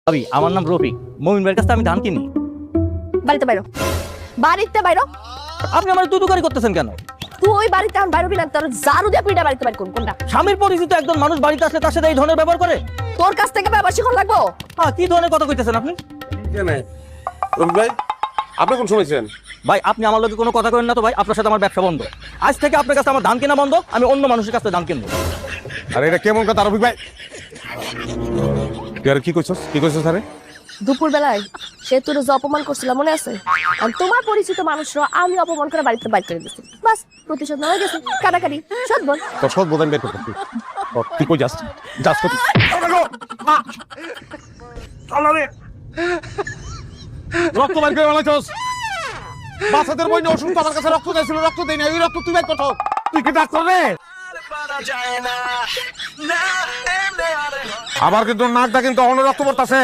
ভাবি আমার নাম রফিক, মমিন ভাইয়ের কাছে আমি ধান কিনি। বাড়িতে বাইরো, বাড়িতে বাইরো। আপনি আমার দুদুকারি করতেছেন কেন? তুই বাড়িতে আমি বাইরবি না, তোর ঝাড়ু দিয়ে পিঠা বাড়িতে বাইর করুন। কোনটা? স্বামীর পরিচিত একজন মানুষ বাড়িতে আসলে তার সাথে এই ধরনের ব্যবহার করে? তোর কাছ থেকে ব্যবহার শিখন লাগবো। হ্যাঁ, কি ধরনের কথা কইতেছেন আপনি? রফিক ভাই, আপনি কোন শুনেছেন? ভাই আপনি আমার লগে কোনো কথা করেন না তো ভাই, আপনার সাথে আমার ব্যবসা বন্ধ। আজ থেকে আপনার কাছে আমার ধান কেনা বন্ধ, আমি অন্য মানুষের কাছে ধান কিনবো। আরে এটা কেমন কথা রফিক ভাই? তুই আর কি কইছস? কি কইছস আরে? দুপুর বেলায় সে তোর যে অপমান করছিল মনে আছে? আর তোমার পরিচিত মানুষরা আমি অপমান করে বাড়িতে বাইর করে দিচ্ছি। বাস, প্রতিশোধ নেওয়া গেছে। কাটাকাটি শোধ বল। তোর সব বোধান বের করতে তুই কই যাস? যাস কই? রক্ত বাইর করে বানাইছস? বাচ্চাদের বই অসুস্থ, আমার কাছে রক্ত চাইছিল, রক্ত দেই না, এই রক্ত তুই বাইর করছ? তুই কি ডাক্তার রে? আবার কিন্তু নাকটা কিন্তু অন্য রক্ত পড়তাছে।